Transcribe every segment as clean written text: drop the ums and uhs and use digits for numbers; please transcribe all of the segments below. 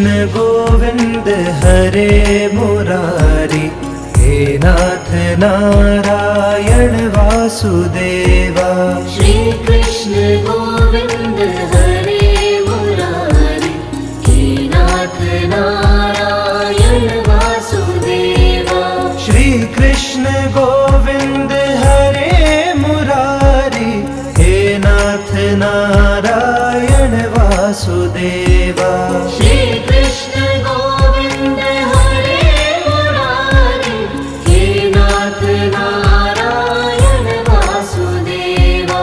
गोविंद हरे मुरारी, हे नाथ नारायण वासुदेवा। श्री कृष्ण गोविंद हरे मुरारी, हे नाथ नारायण वासुदेवा। श्री कृष्ण गोविंद हरे मुरारी, हे नाथ नारायण वासुदेवा। श्री कृष्ण गोविंद हरे मुरारी, हे नाथ नारायण वासुदेवा।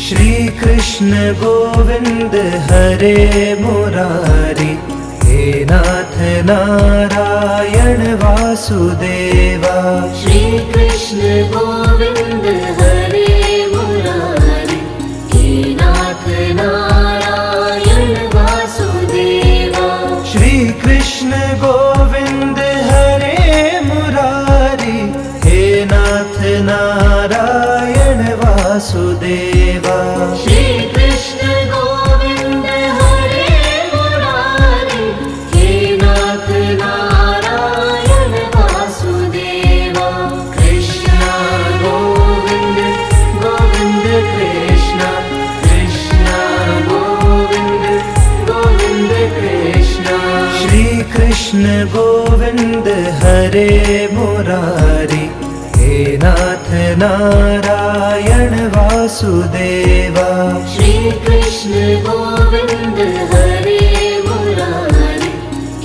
श्री कृष्ण गोविंद हरे मुरारी, हे नाथ नारायण वासुदेवा। श्री कृष्ण गोविंद हरे मुरारी, हे नाथ नारायण वासुदेवा। श्री कृष्ण गोविंद हरे मुरारी, हे नाथ नारायण वासुदेवा। श्री कृष्ण गोविंद हरे मुरारी, हे नाथ नारायण वासुदेवा। कृष्ण गोविंद गोविंद कृष्ण, कृष्ण गोविंद गोविंद कृष्ण। श्री कृष्ण गोविंद हरे मुरारी, हे नाथ नारायण वासुदेवा। श्री कृष्ण गोविंद हरे मुरारी,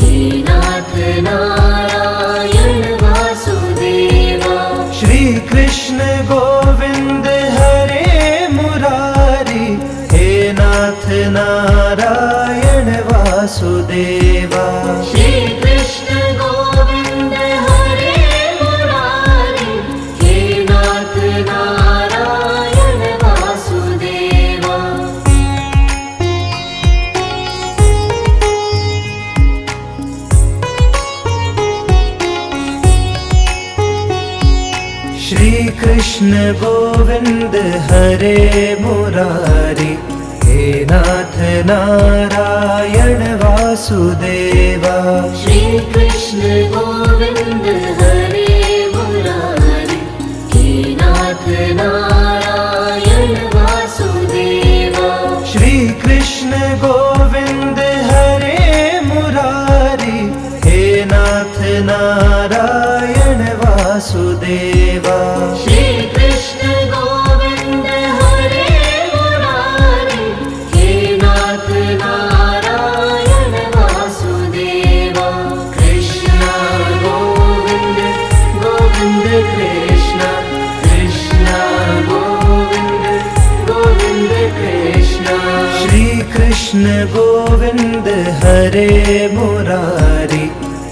हे नाथ नारायण वासुदेवा। श्री कृष्ण गोविंद हरे मुरारी, हे नाथ नारायण वासुदेवा। श्री कृष्ण गोविंद हरे मुरारी, हे नाथ नारायण वासुदेवा। श्री कृष्ण गोविंद हरे मुरारी, हे नाथ नारायण वासुदेवा। श्री कृष्ण गोविंद हरे मुरारी, हे नाथ नारायण वासुदेवा। श्री कृष्ण गोविंद हरे मुरारी, हे नाथ नारायण वासुदेवा। श्री कृष्ण गोविंद हरे मुरारी, हे नाथ नारायण वासुदेवा। कृष्ण गोविंद गोविंद कृष्ण, कृष्ण गोविंद गोविंद कृष्ण। श्री कृष्ण गोविंद हरे मुरारी,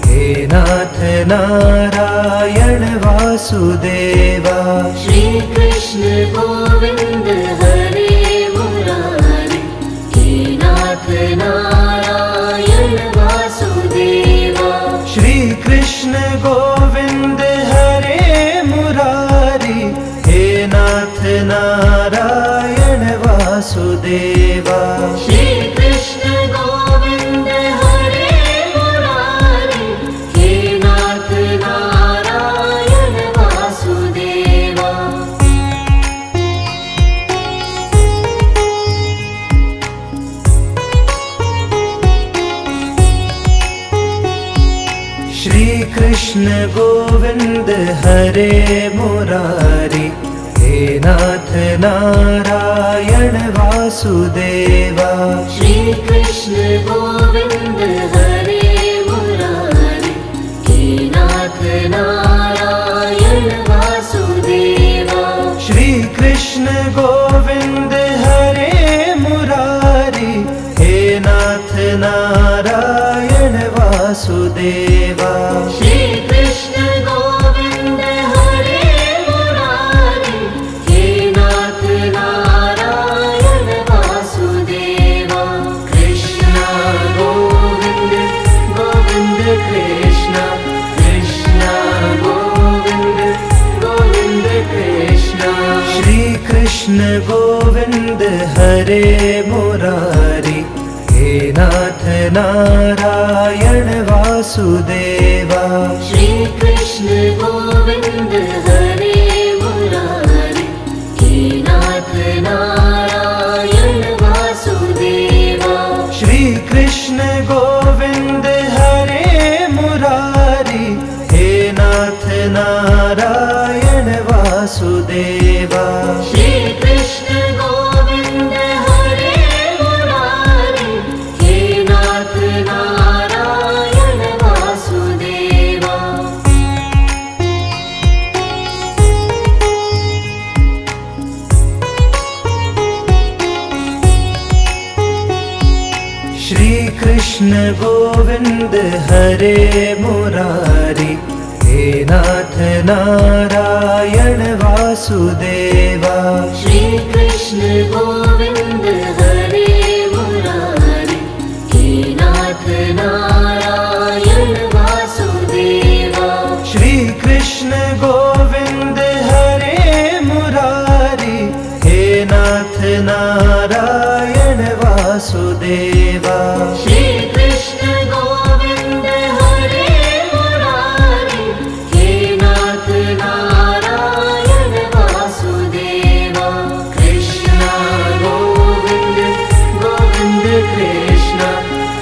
हे नाथ नारायण वासुदेवा। श्री कृष्ण गोविंद हरे मुरारी, हे नाथ नारायण वासुदेवा। श्री कृष्ण गोविंद हरे मुरारी, हे नाथ नारायण वासुदेवा। श्री कृष्ण गोविंद हरे मुरारी, हे नाथ नारायण वासुदेवा। श्री कृष्ण गोविंद हरे मुरारी, हे नाथ नारायण वासुदेवा। श्री कृष्ण गोविंद हरे मुरारी, हे नाथ नारायण वासुदेवा। श्री कृष्ण गोविंद हरे मुरारी, हे नाथ नारायण वासुदेवा। श्री कृष्ण गोविंद हरे मुरारी, हे नाथ नारायण वासुदेवा। कृष्ण गोविंद गोविंद कृष्ण, कृष्ण गोविंद कृष्ण गोविंद हरे मुरारी, हे नाथ नारायण वासुदेवा। श्री कृष्ण गोविंद हरे मुरारी, हे नाथ नारायण वासुदेवा। श्री कृष्ण गोविंद हरे मुरारी, हे नाथ नारायण वासुदेवा। श्री कृष्ण गोविंद हरे मुरारी, हे नाथ नारायण वासुदेवा। श्री कृष्ण गोविंद हरे मुरारी, हे नाथ नारायण वासुदेवा। श्री कृष्ण गोविंद हरे मुरारी, हे नाथ नारायण वासुदेवा। श्री कृष्ण गोविंद हरे मुरारी, हे नाथ नारायण वासुदेवा। श्री कृष्ण गोविंद हरे मुरारी, हे नाथ नारायण वासुदेवा। कृष्ण गोविंद गोविंद कृष्ण,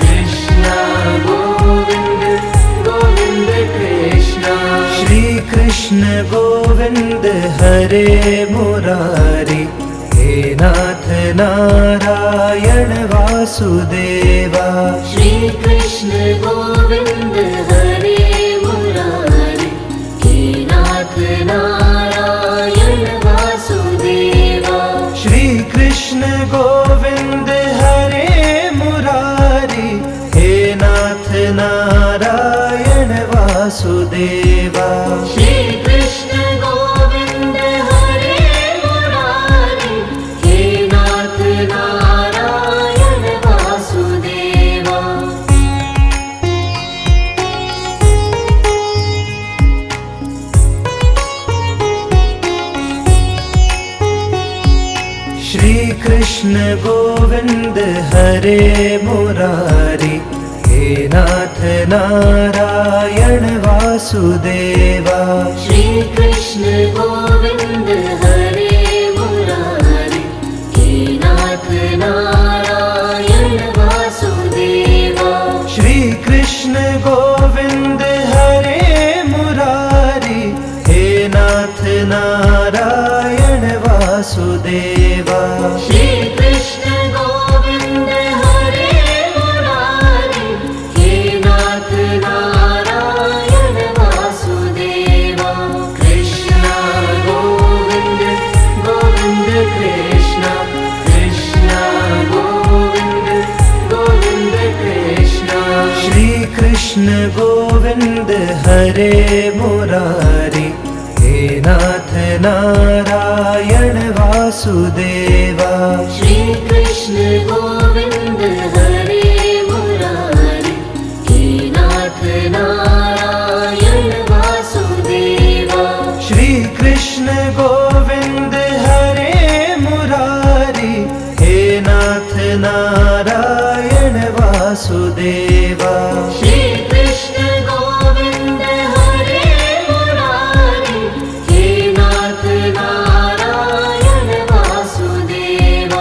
कृष्ण गोविंद गोविंद कृष्ण। श्री कृष्ण गोविंद हरे मुरारी, हे नाथ नारायण वासुदेवा। श्री कृष्ण गोविंद हरे मुरारी, हे नाथ नारायण वासुदेवा। श्री कृष्ण गोविंद हरे मुरारी, हे नाथ नारायण वासुदेवा। श्री कृष्ण गोविंद हरे मुरारी, हे नाथ नारायण वासुदेवा। श्री कृष्ण गोविंद हरे मुरारी, हे नाथ नारायण वासुदेवा। श्री कृष्ण गोविंद हरे मुरारी, हे नाथ नारायण वासुदेवा। श्री कृष्ण गोविंद हरे मुरारी, हे नाथ नारायण वासुदेवा। श्री कृष्ण गोविंद हरे मुरारी, हे नाथ नारायण वासुदेवा। कृष्ण गोविंद गोविंद कृष्ण, कृष्ण गोविंद गोविंद कृष्ण। श्री कृष्ण गोविंद हरे मुरारी, हे नाथ नारायण वासुदेवा। श्री कृष्ण गोविंद हरे मुरारी, हे नाथ नारायण वासुदेवा। श्री कृष्ण गोविंद हरे मुरारी, हे नाथ नारायण वासुदेवा। श्री कृष्ण गोविंद हरे मुरारी, हे नाथ नारायण वासुदेवा।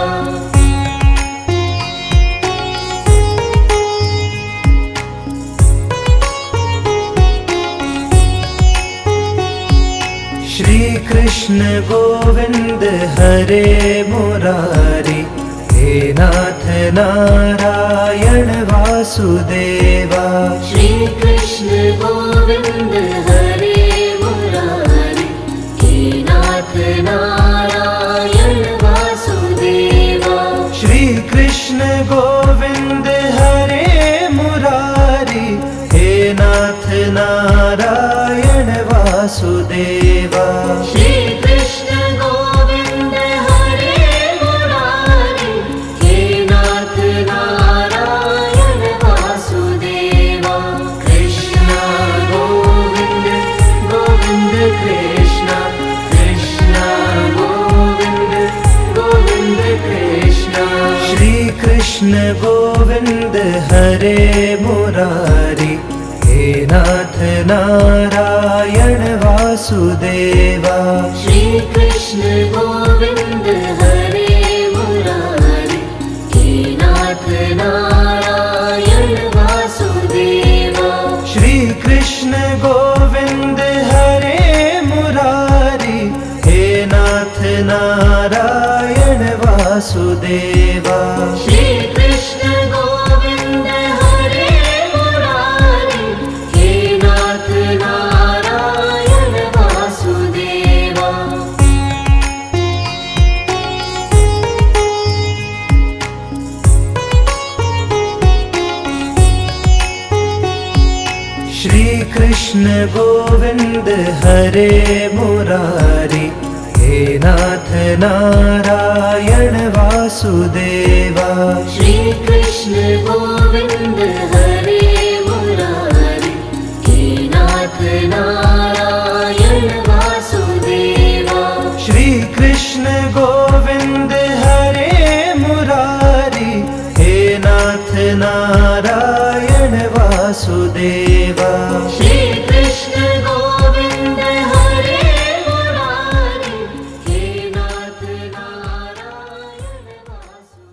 श्री कृष्ण गोविंद हरे मुरारी, हे नाथ नारायण वासुदेवा। श्री कृष्ण गोविंद हरे मुरारी, हे नाथ नारायण वासुदेवा। श्री कृष्ण गोविंद हरे मुरारी, हे नाथ नारायण वासुदेवा। श्री कृष्ण गोविंद हरे मुरारी, हे नाथ नारायण वासुदेवा। कृष्ण गोविंद गोविंद कृष्ण, कृष्ण गोविंद कृष्ण गोविंद हरे मुरारी, हे नाथ नारायण वासुदेवा। श्री कृष्ण गोविंद हरे मुरारी, हे नाथ नारायण वासुदेवा। श्री कृष्ण गोविंद हरे मुरारी, हे नाथ नारायण वासुदेवा। श्री कृष्ण गोविंद हरे मुरारी, हे नाथ नारायण वासुदेवा। श्री कृष्ण गोविंद हरे मुरारी, हे नाथ नारायण वासुदेवा। श्री कृष्ण गोविंद हरे मुरारी, हे नाथ नारायण वासुदेवा। श्री कृष्ण गोविंद हरे मुरारी, हे नाथ नारायण वासुदेवा। श्री कृष्ण गोविंद हरे मुरारी, हे नाथ नारायण वासुदेवा।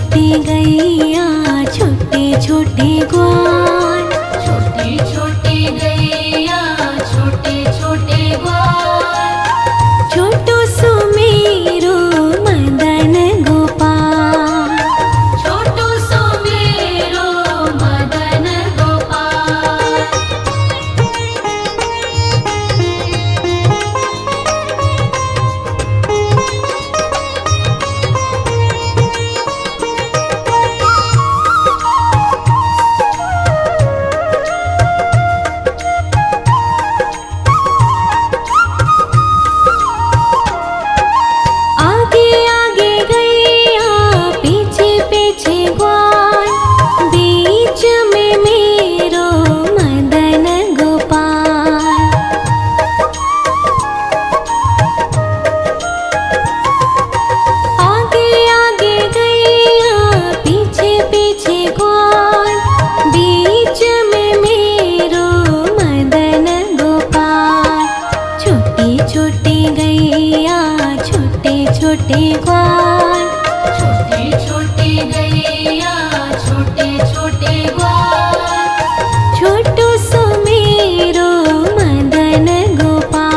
छोटी गैया छोटे छोटे ग्वाल, छोटी छोटी गैया छोटे छोटे ग्वाल, छोटू सुमेरो मदन गोपाल, छोटू सुमेरो मदन गोपाल। आगे आगे गैया पीछे पीछे ग्वाल, बीच में मेरो मदन गोपाल। आगे आगे गैया पीछे पीछे ग्वाल, बीच में मेरो मदन गोपाल। छोटी छोटी गैया छोटे छोटे ग्वाल, छोटी छोटी गैया छोटे छोटे ग्वाल, छोटू सुमेरो मदन गोपाल।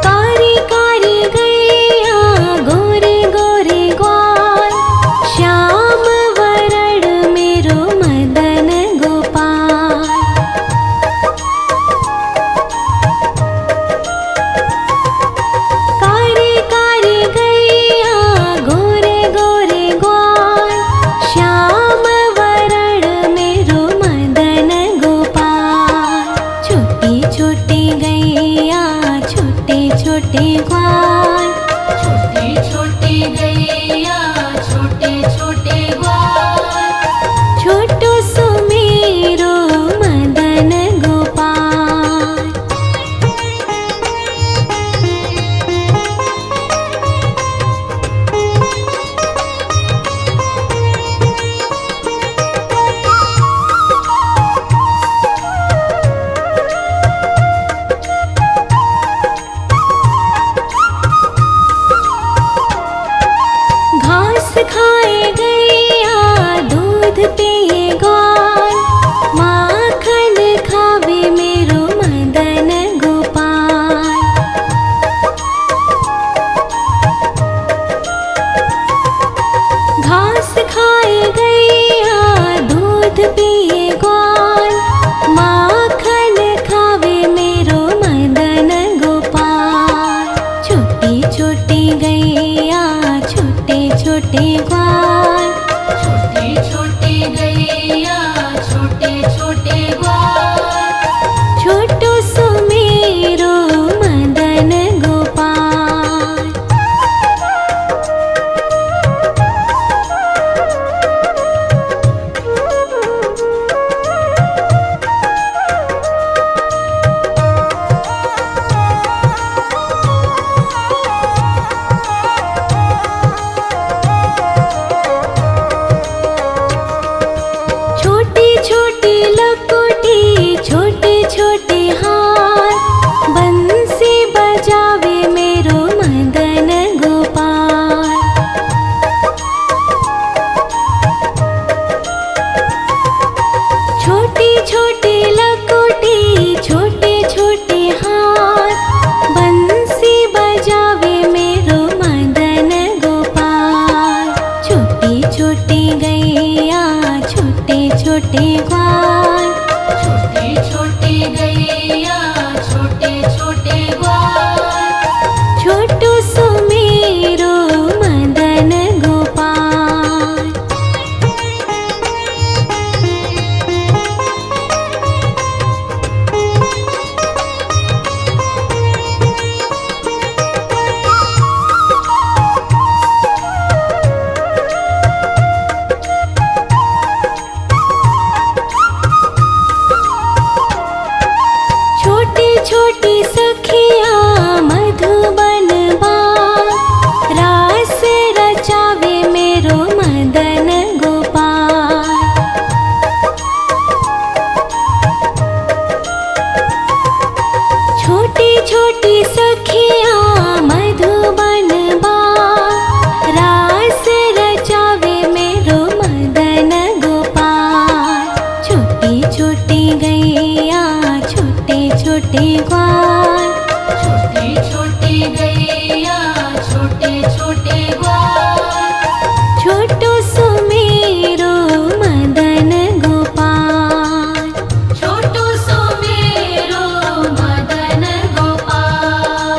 कारी कारी गैया गोरे गोरे ग्वाल, श्याम वरण मेरो मदन गोपाल। कारी कारी गैया गोरे गोरे ग्वाल, श्याम वरण मेरो मदन गोपाल। छोटी छोटी गैया छोटे छोटे ग्वाल, छोटी छोटी गैया छोटे छोटे ग्वाल, छोटू सुमेरो मदन गोपाल। छोटी सखियाँ मधुबन बार, रास रचावे मेरो मदन गोपाल। छोटी छोटी गैया छोटे छोटे ग्वाल, छोटी छोटी गैया छोटे छोटे ग्वाल। छोटो सो मेरो मदन गोपाल, छोटो सो मेरो मदन गोपाल।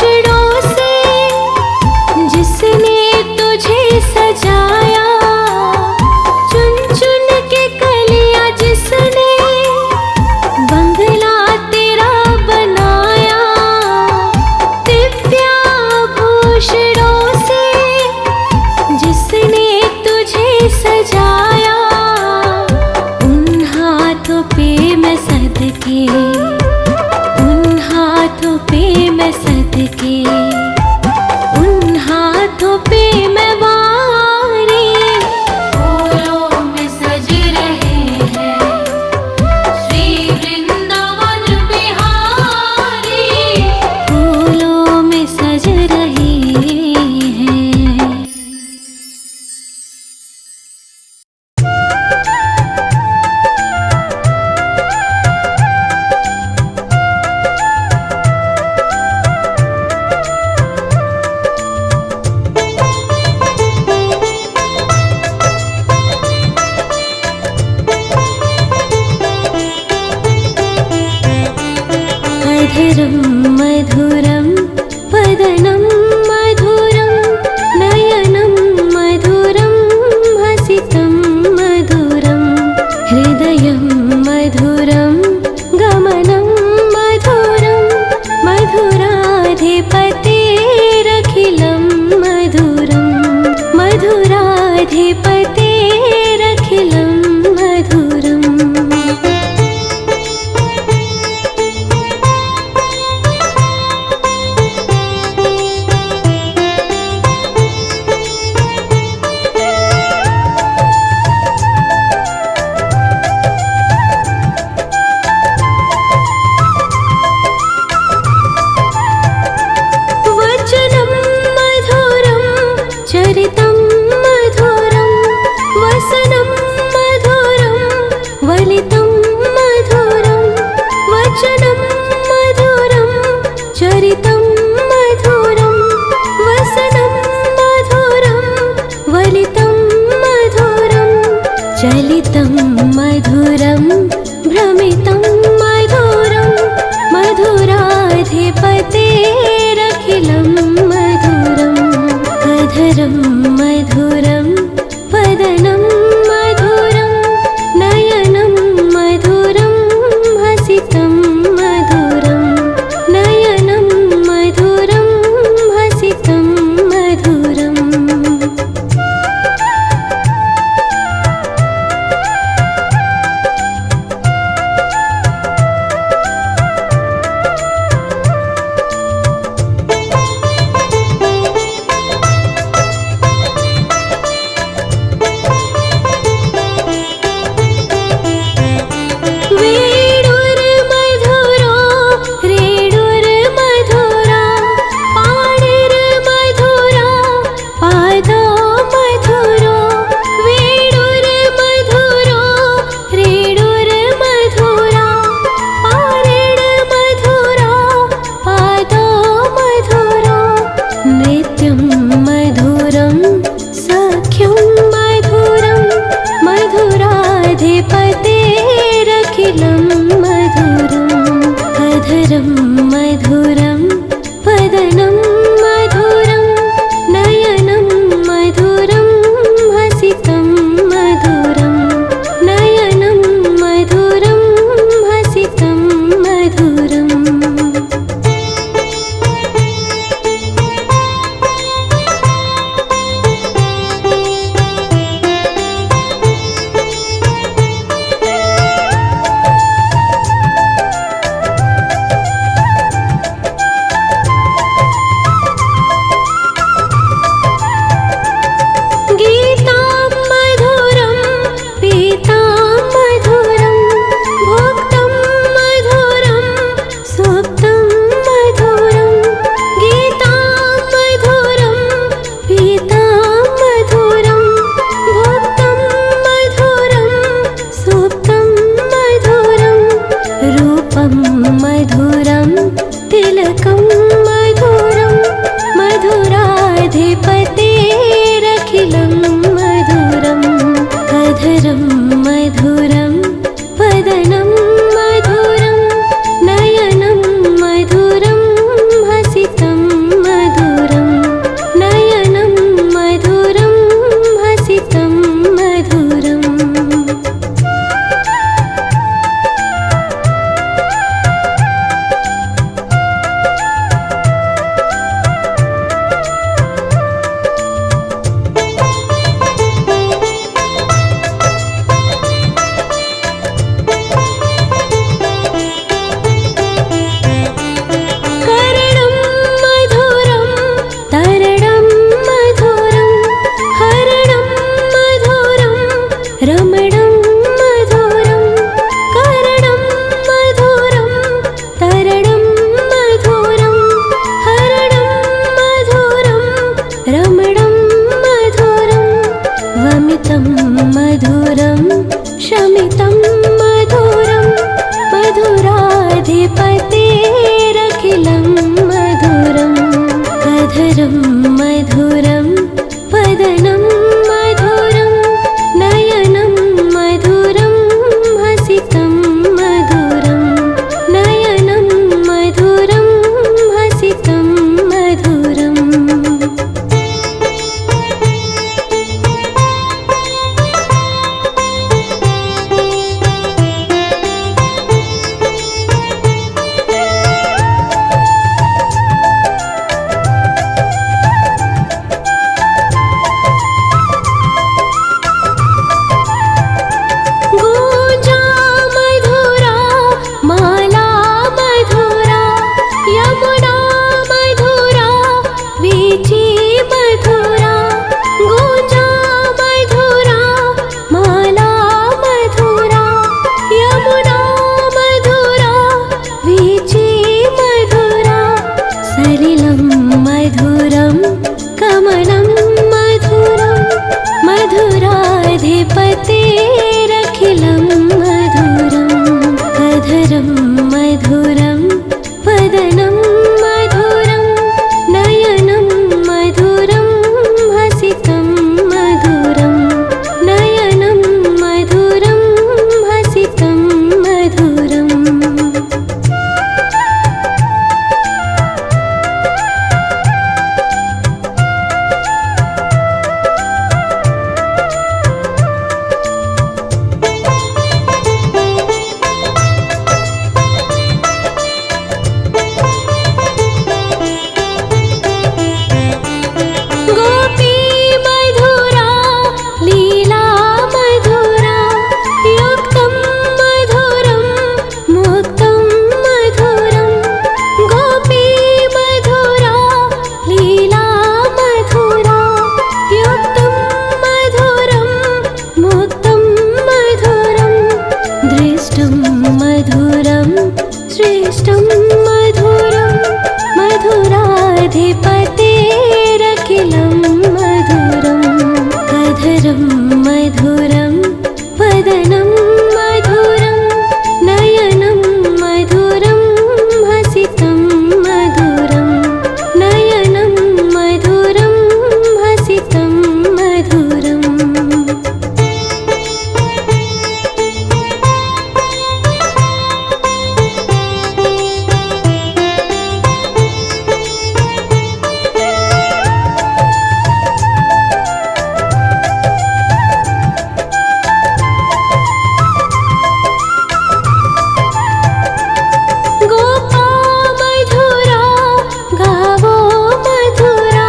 आभूषणों से जिसने तुझे सजाया, चुन चुन के कलियां जिसने बंगला तेरा बनाया। दिव्याभूषणों से जिसने तुझे सजाया, उन हाथों पे मैं सदके, उन हाथों पे मैं सदके, उन हाथों पे मैं वारी। फूलों में सज रहे हैं श्री वृंदावन बिहारी, फूलों में सज रहे हैं। अधरं मधुरं वदनं मधुरं, नयनं मधुरं हसितं मधुरं, हृदयं मधुरं गमनं मधुरं, मधुराधिपतेरखिलं मधुरं, मधुराधिपतेरखिलं मधुरम्। वचनं मधुरं चरितं मधुरं, वसनं मधुरं वलितं मधुरं, वचनं मधुरं चरितं मधुरं, वसनं मधुरं वलितं मधुरं, चलितं मधुरं भ्रमितं मधुरं, मधुराधिपतेरखिलं मधुरम्। अधरं मधुरं वदनं मधुरं, नयनं मधुरं हसितं मधुरं, नयनं मधुरं हसितं मधुरम्। वेणुर्मधुरो रेणुर्मधुरा, पाणिर्मधुरा पादो मधुरो, वेणुर्मधुरो रेणुर्मधुरा, पाणिर्मधुरा पादो मधुरो, नृत्यं मधुरं सख्यं मधुरं, मधुराधिपतेरखिलं मधुरम्। अधरं मधुरं वदनं मधुरं, नयनं मधुरं हसितं मधुरं, नयनं मधुरं हसितं मधुरम्। गोपालधिपतेरखिलं मधुरम् अधरं मधुरं वदनं मधुरं नयनं मधुरं हसितं मधुरं नयनं मधुरं हसितं मधुरम् गोपा मधुरा गावो मधुरा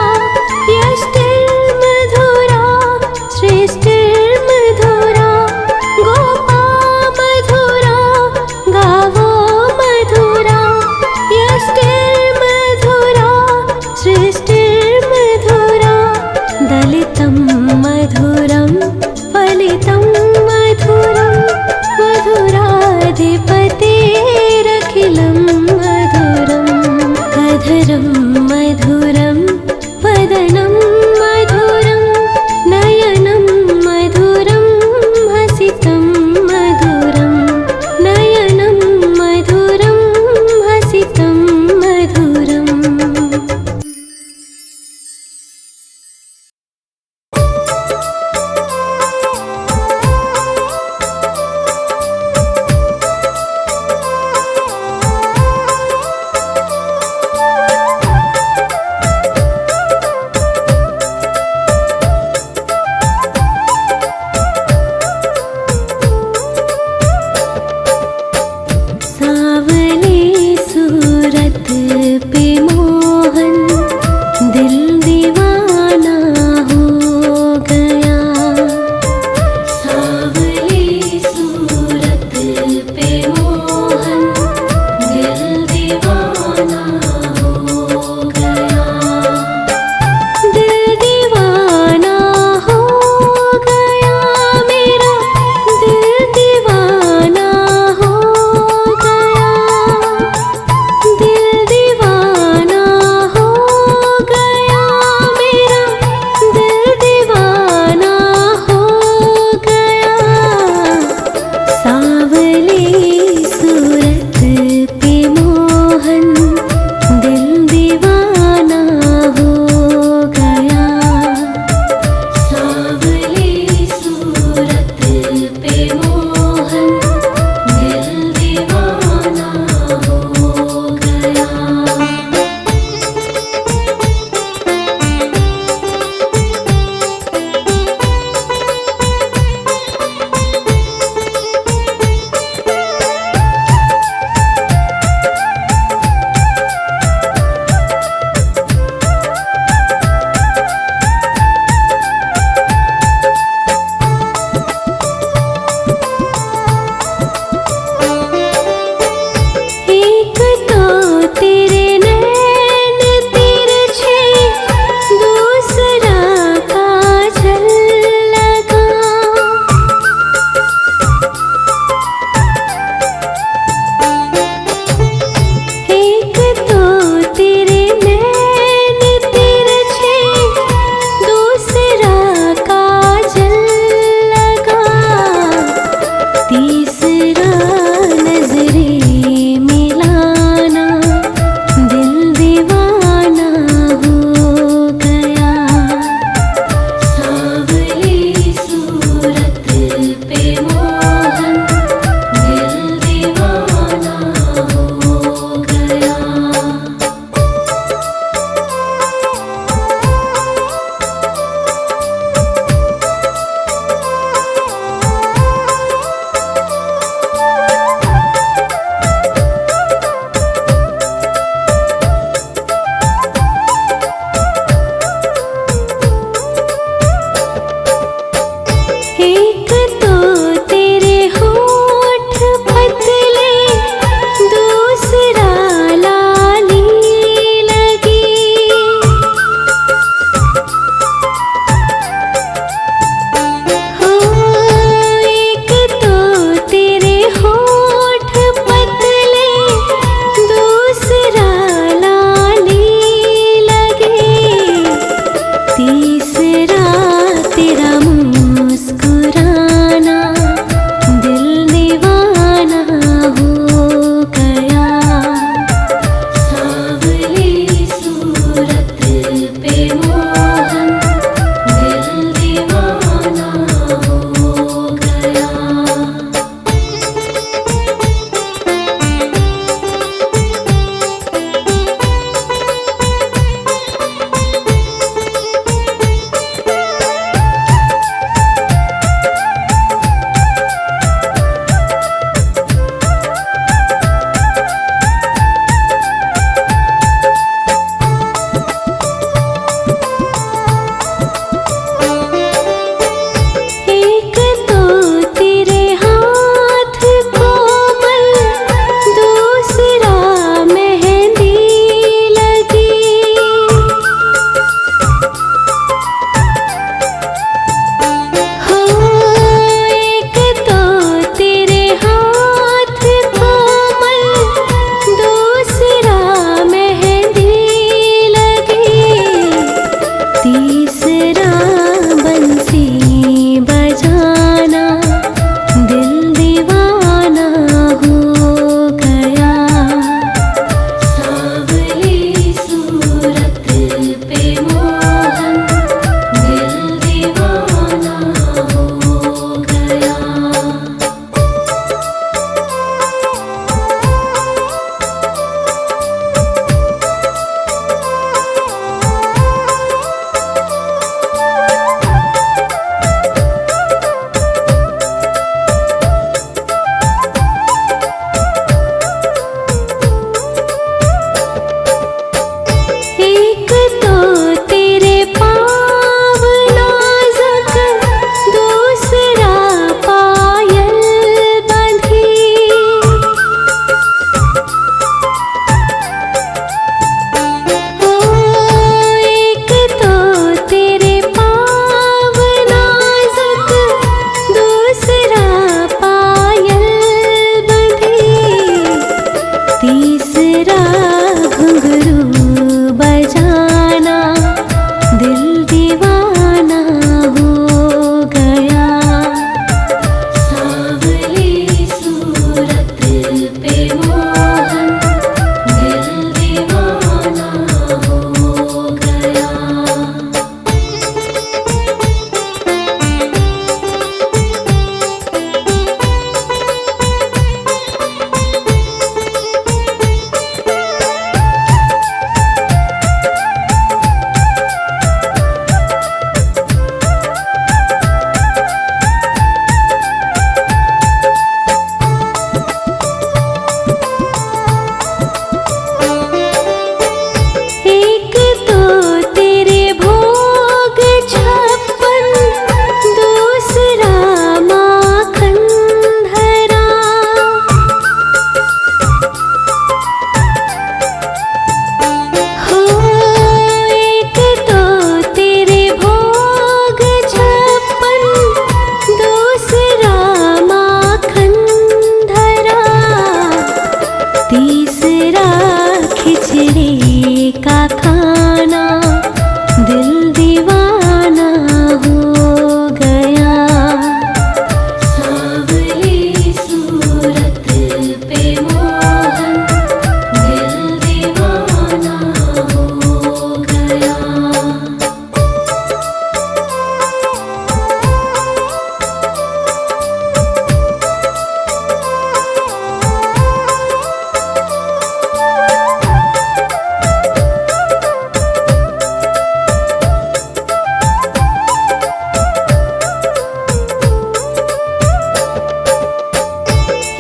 यष्टिर्मधुरा श्रेष्ठिर्मधुरा गोपा मधुरा गावो मधुरा यष्टिर्मधुरा श्रेष्ठिर्मधुरा दलितं मधुरं फलितं मधुरं मधुराधिपतेरखिलं मधुरम् अधरं मधुरं वदनं मधुरं नयनं मधुरं हसितं मधुरं नयनं मधुरं हसितं मधुरम् का खाना दिल दीवाना हो गया। सांवली सूरत पे मोहन दिल दीवाना हो गया।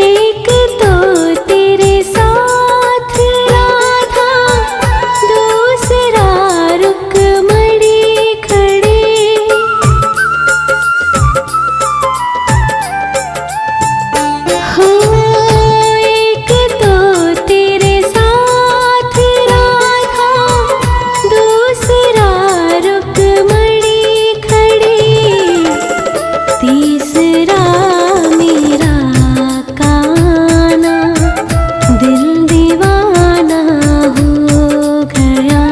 एक तो तेरे साथ राधा, दूसरा रुक्मणी खड़े। हो एक तो तेरे साथ राधा, दूसरा रुक्मणी खड़े। तीसरा मेरा काना दिल दीवाना हो गया।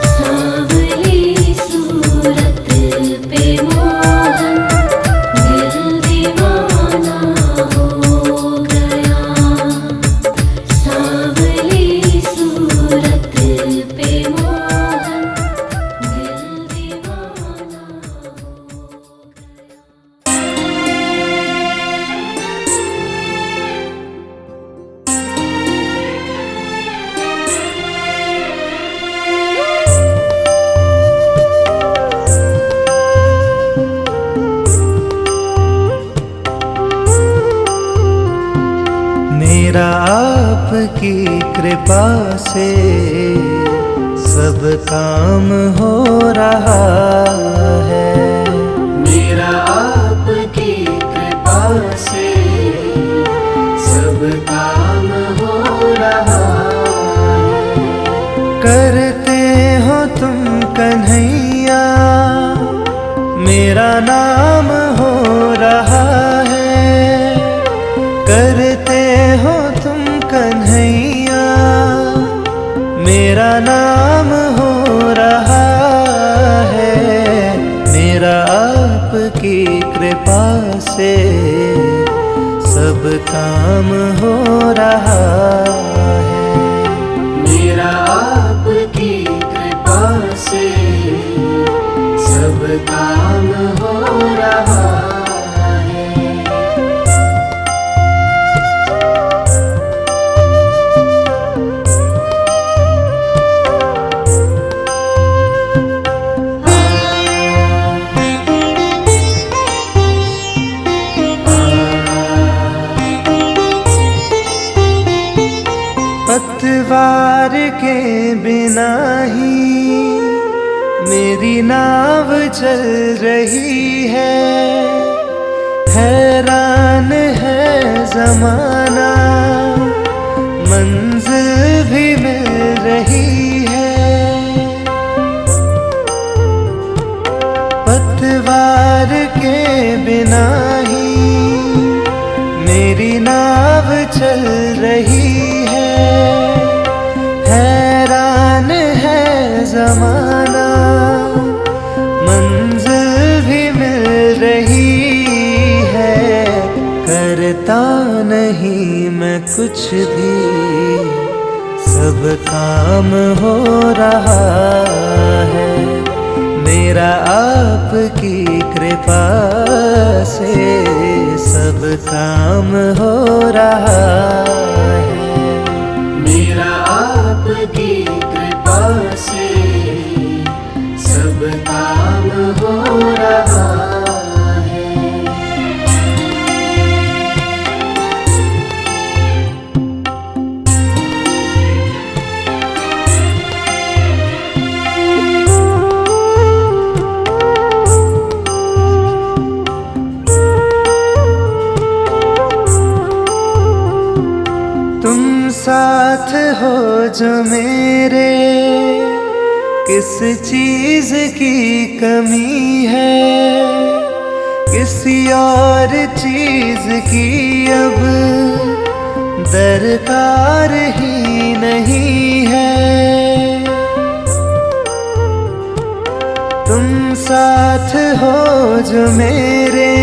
सांवली सूरत पे मोहन दिल दीवाना हो गया। सांवली सूरत पे मोहन दिल दीवाना हो मेरा आपकी कृपा से सब काम हो रहा है। मेरा आपकी कृपा से सब काम हो रहा है। करते हो तुम कन्हैया मेरा नाम हो रहा है। करते हो तुम कन्हैया मेरा नाम हो रहा है। मेरा आपकी कृपा से सब काम हो रहा है। मेरा आपकी कृपा से सब काम हो रहा है। पतवार के बिना ही मेरी नाव चल रही है। हैरान है जमाना मंजिल भी मिल रही है। पतवार के बिना ही मेरी नाव चल रही है। हैरान है जमाना मंजिल भी मिल रही है। करता नहीं मैं कुछ भी सब काम हो रहा है। मेरा आपकी कृपा से सब काम हो रहा है। मेरा आपकी कृपा से सब काम हो रहा है। तुम साथ हो जो मेरे किस चीज की कमी है। किसी और चीज की अब दरकार ही नहीं है। हो जो मेरे,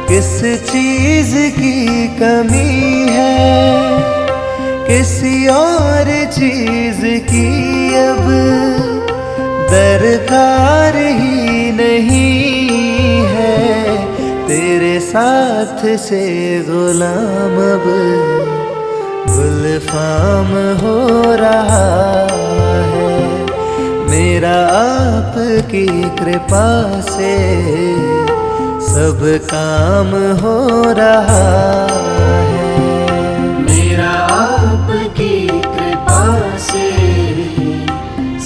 किस चीज की कमी है, किसी और चीज की अब दरकार ही नहीं है। तेरे साथ से गुलाम अब गुलफाम हो रहा है। मेरा आपकी कृपा से सब काम हो रहा है। मेरा आपकी कृपा से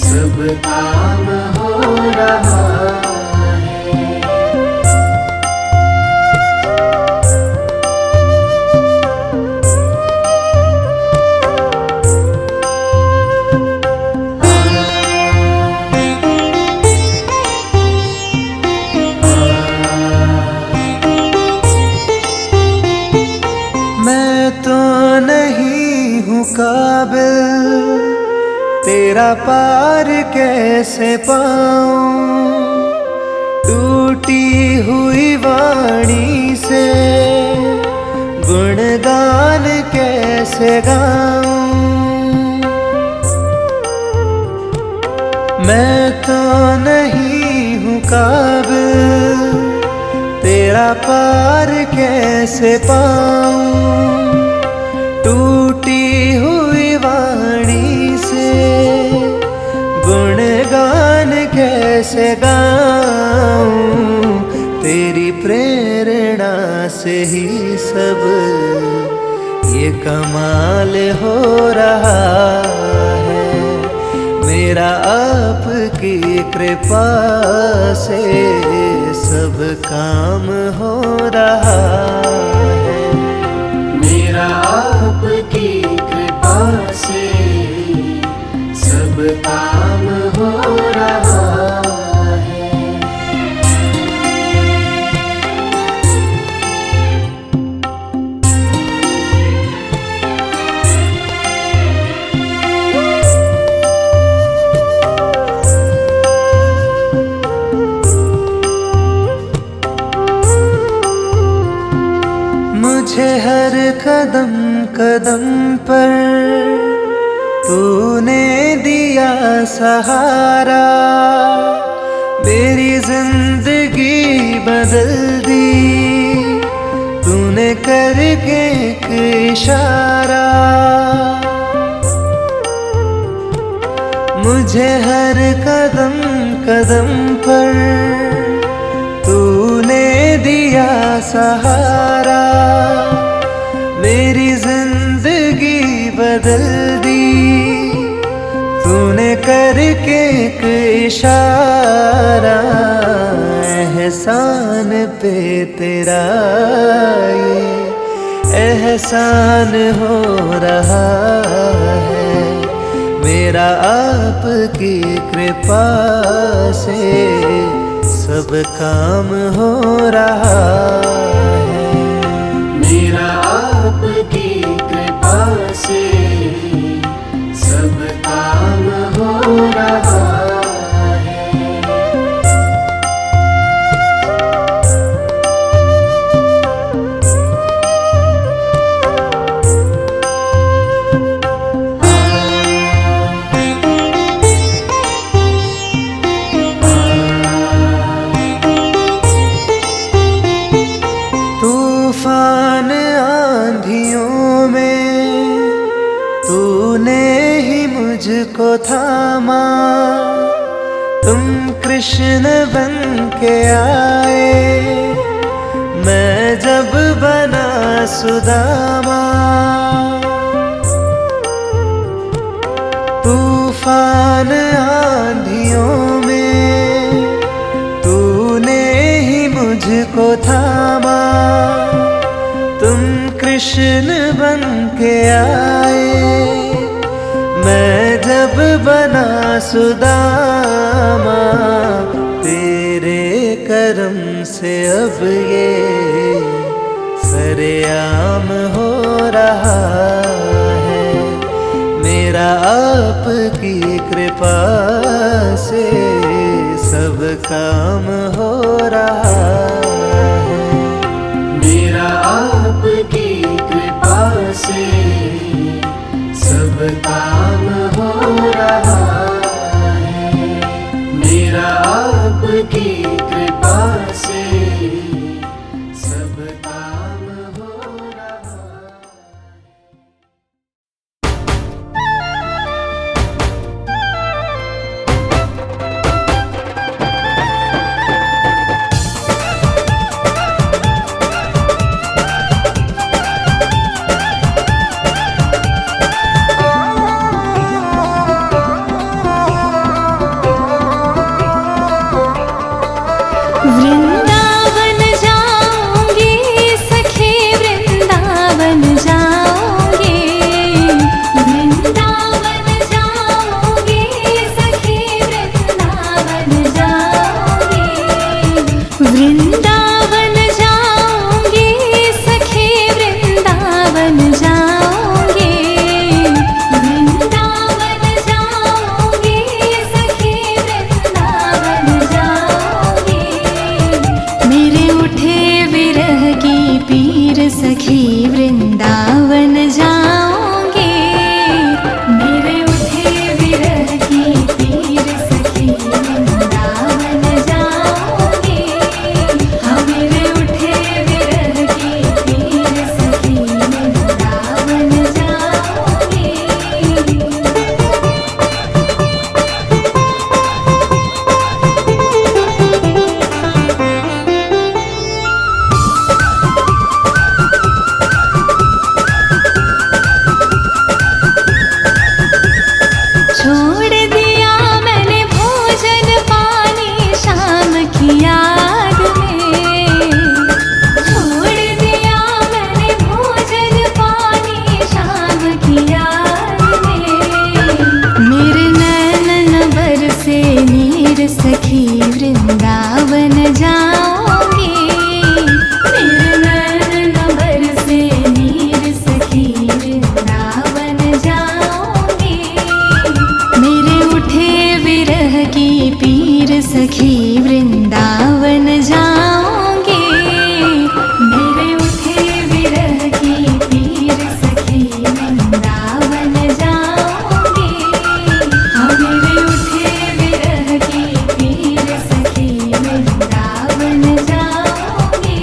सब काम हो रहा है। मैं तो नहीं हूँ काबिल, तेरा पार कैसे पाऊं। टूटी हुई वाणी से गुणगान कैसे गाऊं। मैं तो नहीं हूँ काबिल, तेरा पार कैसे पाऊं। टूटी हुई वाणी से गुणगान कैसे गाऊं। तेरी प्रेरणा से ही सब ये कमाल हो रहा है। मेरा आपकी कृपा से सब काम हो रहा है। मेरा आपकी कृपा से सब काम हो रहा है। मुझे हर कदम कदम पर तूने दिया सहारा। मेरी जिंदगी बदल दी तूने करके एक इशारा। मुझे हर कदम कदम पर तूने दिया सहारा। मेरी जिंदगी बदल दी तूने करके एक इशारा। एहसान पे तेरा ये एहसान हो रहा है। मेरा आपकी कृपा से सब काम हो रहा है। मेरा आपकी कृपा से सब काम हो रहा है। तूफान आंधियों में तूने ही मुझको थामा। तुम कृष्ण बन के आए मैं जब बना सुदामा। तूफान आंधियों में तूने ही मुझको थामा। तुम कृष्ण बन के आए मैं जब बना सुदामा। तेरे करम से अब ये सरेआम हो रहा है। मेरा आपकी कृपा से सब काम हो रहा है। मेरा आपकी कृपा से सब काम हो रहा है। मेरा आपकी कृपा से सब काम हो रहा है। वृंदावन जाऊंगी सखी, वृंदावन जाऊंगी, वृंदावन जाऊंगी सखी, वृंदावन जाऊंगी, वृंदावन जाऊंगी सखी, वृंदावन जाऊंगी, वृंदावन जाऊंगी सखी, वृंदावन जाऊंगी। मेरे उठे विरह की पीर सखी, वृंदावन जाऊंगी, मेरे उठे विरह की पीर सखी, वृंदावन जाऊंगी, हाँ मेरे उठे विरह की पीर सखी, वृंदावन जाऊंगी। छोड़ दिया मैंने भोजन पानी शाम की याद में, छोड़ दिया मैंने भोजन पानी शाम की याद में। मेरे नैनन बरसे नीर सखी, वृंदावन जाऊंगी, मेरे नैनन बरसे नीर सखी, वृंदावन जाऊंगी। मेरे उठे विरह की पीर सखी, वृंदावन जाऊंगी, मेरे उठे विरह की पीर सखी, वृंदावन जाऊंगी, हाँ मेरे उठे विरह की पीर सखी, वृंदावन जाऊंगी।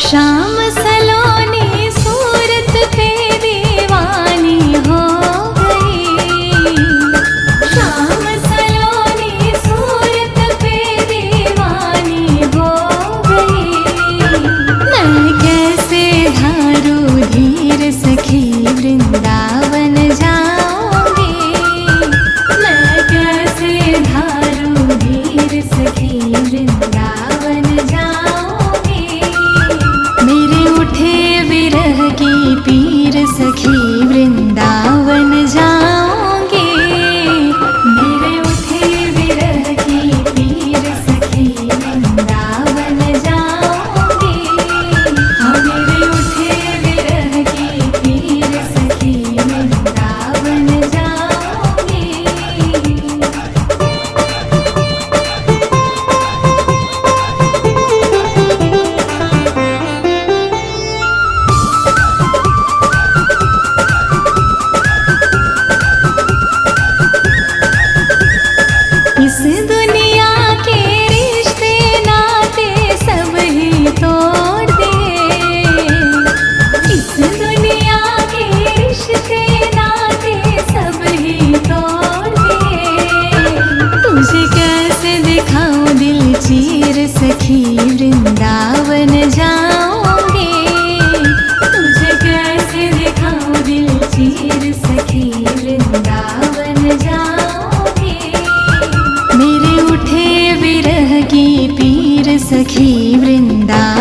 शाम सलोनी सूरत पे दीवानी हो गई, शाम सलोनी सूरत पे दीवानी हो गई। मैं कैसे धारू धीर सखी, वृंदावन जाऊंगी, मैं कैसे धारू धीर सखी, वृंदावन जाऊंगी। मेरे उठे विरह की पीर सखी, वृंदावन जाऊंगी, मेरे उठे विरह की पीर सखी, वृंदावन जाऊंगी, हाँ मेरे उठे विरह की पीर सखी, वृंदावन जाऊंगी। इस दुनिया के रिश्ते नाते सब ही तोड़ दिए, इस दुनिया के रिश्ते नाते सब ही तोड़ दिए। तुझे कैसे दिखाऊं दिल चीर सखी, वृंदावन जाऊंगी, तुझे कैसे दिखाऊं दिल चीर सखी, वृंदावन जाऊंगी। मेरे उठे विरह की पीर सखी, वृंदावन